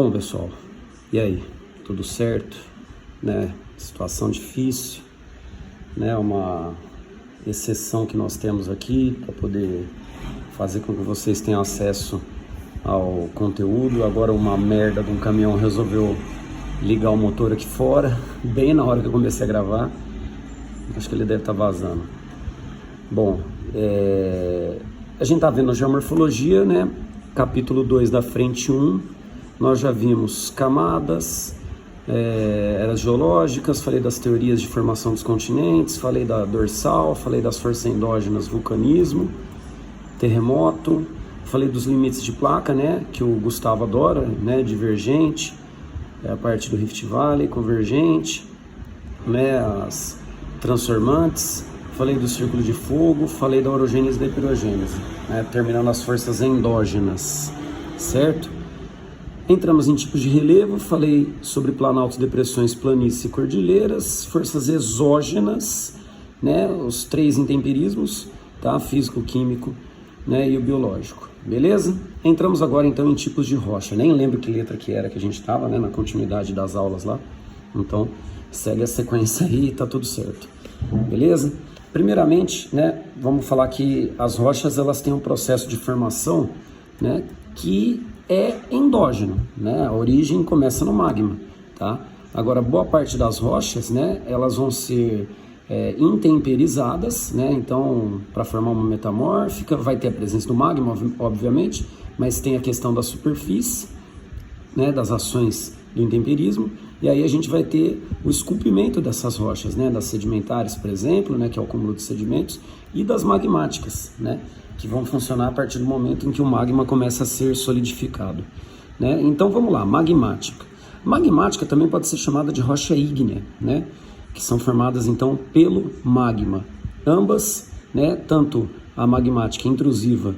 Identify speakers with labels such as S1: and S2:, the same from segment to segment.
S1: Bom, pessoal, e aí? Tudo certo? Né? Situação difícil, né? Uma exceção que nós temos aqui para poder fazer com que vocês tenham acesso ao conteúdo. Agora uma merda de um caminhão resolveu ligar o motor aqui fora, bem na hora que eu comecei a gravar. Acho que ele deve estar vazando. Bom, a gente tá vendo a geomorfologia, né? Capítulo 2 da frente 1. Nós já vimos camadas, eras geológicas, falei das teorias de formação dos continentes, falei da dorsal, falei das forças endógenas, vulcanismo, terremoto, falei dos limites de placa, né, que o Gustavo adora, né, divergente, a parte do Rift Valley, convergente, né, as transformantes, falei do círculo de fogo, falei da orogênese e da hidrogênese, né, terminando as forças endógenas, certo? Entramos em tipos de relevo, falei sobre planaltos, depressões, planícies e cordilheiras, forças exógenas, né, os 3 intemperismos, tá, físico, químico, né, e o biológico, beleza? Entramos agora então em tipos de rocha, nem lembro que letra que era que a gente estava, né, na continuidade das aulas lá, então segue a sequência aí e tá tudo certo, beleza? Primeiramente, né, vamos falar que as rochas elas têm um processo de formação, né, que é endógeno, né? A origem começa no magma, tá? Agora, boa parte das rochas, né, elas vão ser intemperizadas, né? Então, para formar uma metamórfica, vai ter a presença do magma, obviamente, mas tem a questão da superfície, né, das ações do intemperismo, e aí a gente vai ter o esculpimento dessas rochas, né, das sedimentares, por exemplo, né, que é o acúmulo de sedimentos, e das magmáticas, né, que vão funcionar a partir do momento em que o magma começa a ser solidificado, né? Então vamos lá, magmática. Magmática também pode ser chamada de rocha ígnea, né, que são formadas então pelo magma. Ambas, né, tanto a magmática intrusiva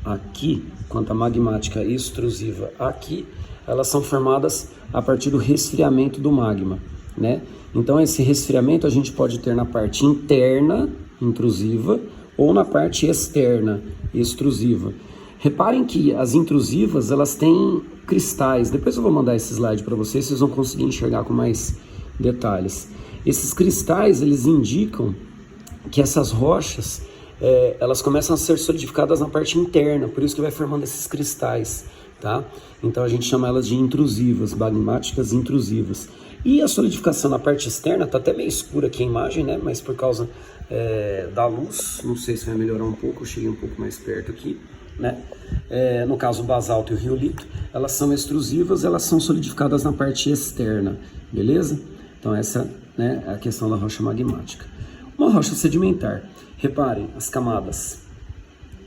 S1: aqui, quanto a magmática extrusiva aqui, elas são formadas a partir do resfriamento do magma, né? Então esse resfriamento a gente pode ter na parte interna, intrusiva, ou na parte externa, extrusiva. Reparem que as intrusivas, elas têm cristais. Depois eu vou mandar esse slide para vocês, vocês vão conseguir enxergar com mais detalhes. Esses cristais, eles indicam que essas rochas, elas começam a ser solidificadas na parte interna, por isso que vai formando esses cristais, tá? Então a gente chama elas de intrusivas, magmáticas intrusivas. E a solidificação na parte externa, está até meio escura aqui a imagem, né? Mas por causa da luz, não sei se vai melhorar um pouco, eu cheguei um pouco mais perto aqui, né? No caso o basalto e o riolito, elas são extrusivas, elas são solidificadas na parte externa, beleza? Então essa, né, é a questão da rocha magmática. Uma rocha sedimentar, reparem as camadas,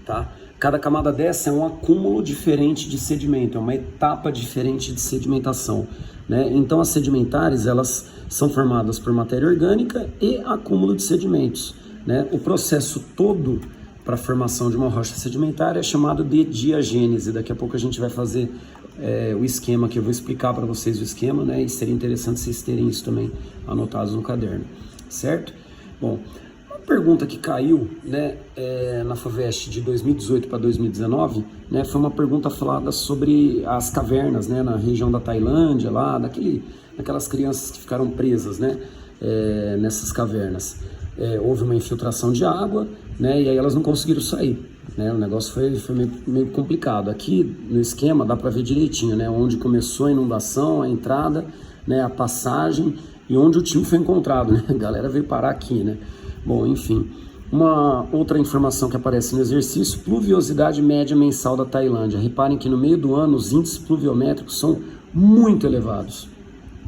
S1: tá? Cada camada dessa é um acúmulo diferente de sedimento, é uma etapa diferente de sedimentação, né? Então as sedimentares, elas são formadas por matéria orgânica e acúmulo de sedimentos, né? O processo todo para a formação de uma rocha sedimentar é chamado de diagênese. Daqui a pouco a gente vai fazer o esquema, que eu vou explicar para vocês o esquema, né? E seria interessante vocês terem isso também anotados no caderno, certo? Bom, pergunta que caiu, né, na FUVEST de 2018 para 2019, né, foi uma pergunta falada sobre as cavernas, né, na região da Tailândia, lá, daquelas crianças que ficaram presas, né, nessas cavernas. Houve uma infiltração de água, né, e aí elas não conseguiram sair, né, o negócio foi meio complicado. Aqui no esquema dá para ver direitinho, né, onde começou a inundação, a entrada, né, a passagem e onde o tio foi encontrado, né, a galera veio parar aqui, né. Bom, enfim, uma outra informação que aparece no exercício, pluviosidade média mensal da Tailândia. Reparem que no meio do ano os índices pluviométricos são muito elevados,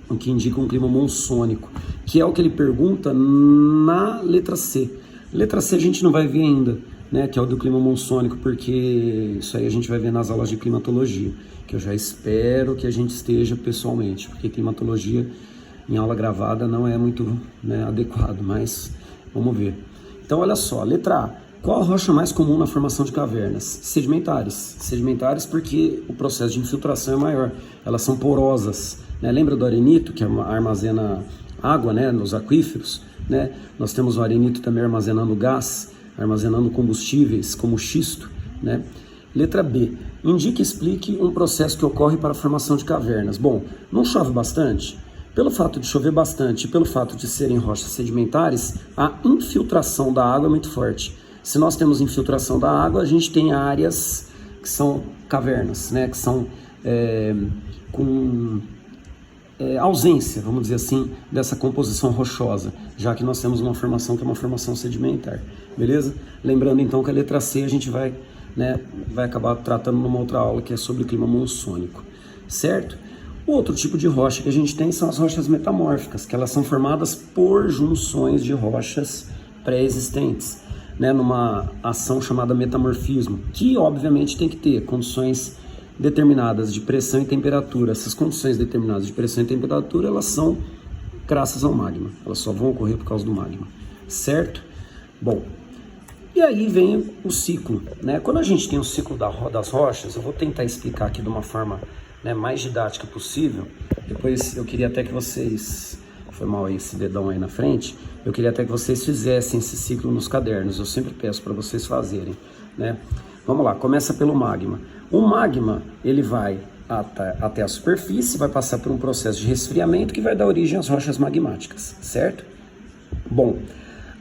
S1: o que indica um clima monsônico, que é o que ele pergunta na letra C. Letra C a gente não vai ver ainda, né, que é o do clima monsônico, porque isso aí a gente vai ver nas aulas de climatologia, que eu já espero que a gente esteja pessoalmente, porque climatologia em aula gravada não é muito, né, adequado, mas vamos ver. Então, olha só, letra A. Qual a rocha mais comum na formação de cavernas? Sedimentares. Sedimentares porque o processo de infiltração é maior. Elas são porosas, né? Lembra do arenito, que armazena água, né, nos aquíferos? Né? Nós temos o arenito também armazenando gás, armazenando combustíveis, como xisto, né? Letra B. Indique e explique um processo que ocorre para a formação de cavernas. Bom, não chove bastante? Pelo fato de chover bastante e pelo fato de serem rochas sedimentares, a infiltração da água é muito forte. Se nós temos infiltração da água, a gente tem áreas que são cavernas, né? Que são com ausência, vamos dizer assim, dessa composição rochosa, já que nós temos uma formação que é uma formação sedimentar, beleza? Lembrando então que a letra C a gente vai acabar tratando numa outra aula que é sobre clima monsônico, certo? O outro tipo de rocha que a gente tem são as rochas metamórficas, que elas são formadas por junções de rochas pré-existentes, né, numa ação chamada metamorfismo, que obviamente tem que ter condições determinadas de pressão e temperatura. Essas condições determinadas de pressão e temperatura, elas são graças ao magma, elas só vão ocorrer por causa do magma, certo? Bom, e aí vem o ciclo, né? Quando a gente tem o ciclo das rochas, eu vou tentar explicar aqui de uma forma, né, mais didática possível. Depois eu queria até que vocês, foi mal aí esse dedão aí na frente, eu queria até que vocês fizessem esse ciclo nos cadernos, eu sempre peço para vocês fazerem, né? Vamos lá, começa pelo magma. O magma, ele vai até a superfície, vai passar por um processo de resfriamento que vai dar origem às rochas magmáticas, certo? Bom,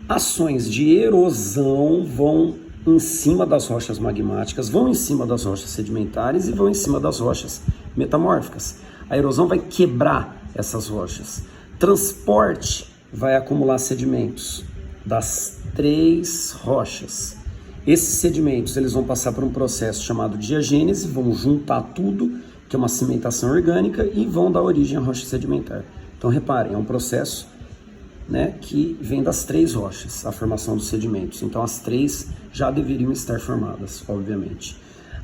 S1: ações de erosão vão em cima das rochas magmáticas, vão em cima das rochas sedimentares e vão em cima das rochas metamórficas. A erosão vai quebrar essas rochas. Transporte vai acumular sedimentos das 3 rochas. Esses sedimentos eles vão passar por um processo chamado diagênese, vão juntar tudo, que é uma cimentação orgânica, e vão dar origem à rocha sedimentar. Então reparem, é um processo, né, que vem das 3 rochas, a formação dos sedimentos. Então as 3 já deveriam estar formadas, obviamente.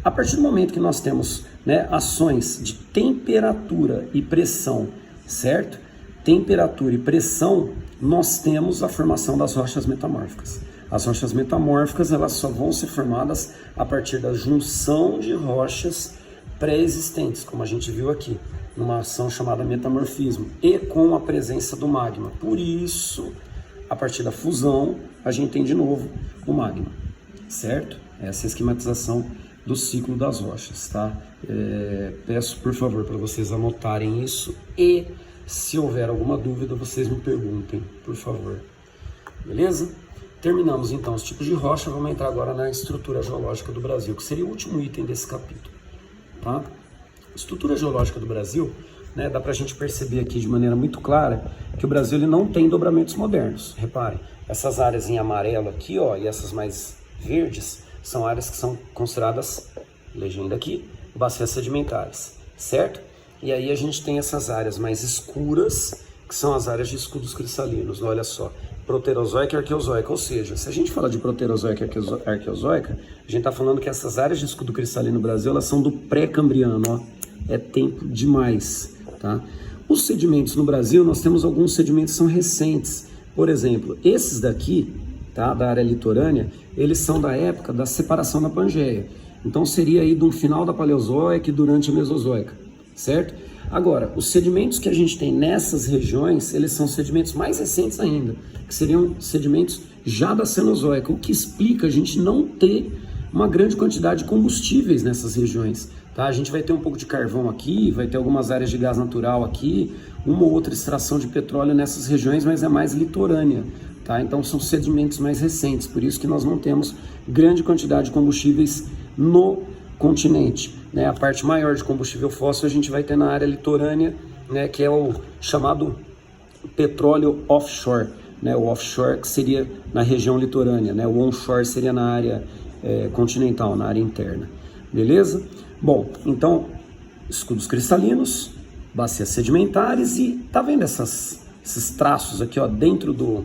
S1: A partir do momento que nós temos, né, ações de temperatura e pressão, certo? Temperatura e pressão, nós temos a formação das rochas metamórficas. As rochas metamórficas, elas só vão ser formadas a partir da junção de rochas pré-existentes, como a gente viu aqui, numa ação chamada metamorfismo, e com a presença do magma. Por isso, a partir da fusão, a gente tem de novo o magma, certo? Essa é a esquematização do ciclo das rochas, tá? Peço, por favor, para vocês anotarem isso e, se houver alguma dúvida, vocês me perguntem, por favor. Beleza? Terminamos então os tipos de rocha, vamos entrar agora na estrutura geológica do Brasil, que seria o último item desse capítulo, tá? Estrutura geológica do Brasil, né, dá para a gente perceber aqui de maneira muito clara que o Brasil ele não tem dobramentos modernos. Reparem, essas áreas em amarelo aqui, ó, e essas mais verdes, são áreas que são consideradas, legenda aqui, bacias sedimentares, certo? E aí a gente tem essas áreas mais escuras, que são as áreas de escudos cristalinos, olha só, proterozoica e arqueozoica, ou seja, se a gente fala de proterozoica e arqueozoica, a gente está falando que essas áreas de escudo cristalino no Brasil, elas são do pré-cambriano, ó, é tempo demais, tá? Os sedimentos no Brasil, nós temos alguns sedimentos que são recentes, por exemplo, esses daqui, tá, da área litorânea, eles são da época da separação da Pangeia, então seria aí do final da Paleozoica e durante a Mesozoica, certo? Agora, os sedimentos que a gente tem nessas regiões, eles são sedimentos mais recentes ainda, que seriam sedimentos já da Cenozoica, o que explica a gente não ter uma grande quantidade de combustíveis nessas regiões, tá? A gente vai ter um pouco de carvão aqui, vai ter algumas áreas de gás natural aqui, uma ou outra extração de petróleo nessas regiões, mas é mais litorânea, tá? Então são sedimentos mais recentes, por isso que nós não temos grande quantidade de combustíveis no continente, né? A parte maior de combustível fóssil a gente vai ter na área litorânea, né, que é o chamado petróleo offshore, né? O offshore que seria na região litorânea, né? O onshore seria na área continental, na área interna, beleza? Bom, então, escudos cristalinos, bacias sedimentares e tá vendo esses traços aqui, ó, dentro do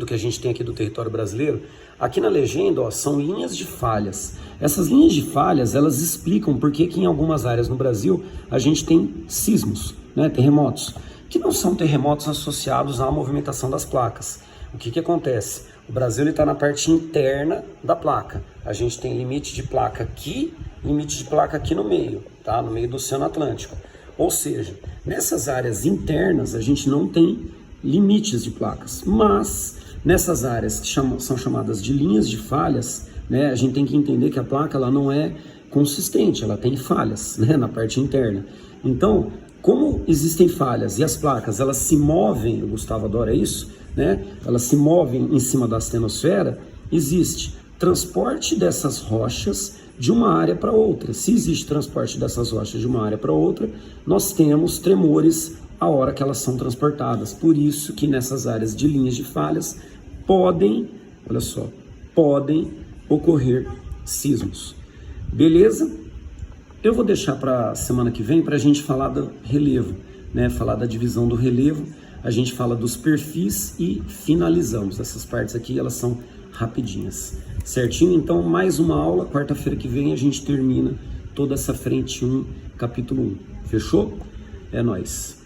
S1: que a gente tem aqui do território brasileiro? Aqui na legenda, ó, são linhas de falhas. Essas linhas de falhas, elas explicam por que em algumas áreas no Brasil a gente tem sismos, né, terremotos, que não são terremotos associados à movimentação das placas. O que acontece? O Brasil está na parte interna da placa. A gente tem limite de placa aqui, limite de placa aqui no meio, tá? No meio do Oceano Atlântico. Ou seja, nessas áreas internas a gente não tem limites de placas, mas nessas áreas que são chamadas de linhas de falhas, né, a gente tem que entender que a placa ela não é consistente, ela tem falhas, né, na parte interna. Então, como existem falhas e as placas elas se movem, o Gustavo adora isso, né, elas se movem em cima da astenosfera, existe transporte dessas rochas de uma área para outra. Se existe transporte dessas rochas de uma área para outra, nós temos tremores a hora que elas são transportadas. Por isso que nessas áreas de linhas de falhas podem, olha só, podem ocorrer sismos. Beleza? Eu vou deixar para semana que vem para a gente falar do relevo, né? Falar da divisão do relevo, a gente fala dos perfis e finalizamos. Essas partes aqui, elas são rapidinhas. Certinho? Então, mais uma aula. Quarta-feira que vem a gente termina toda essa frente 1, capítulo 1. Fechou? É nóis.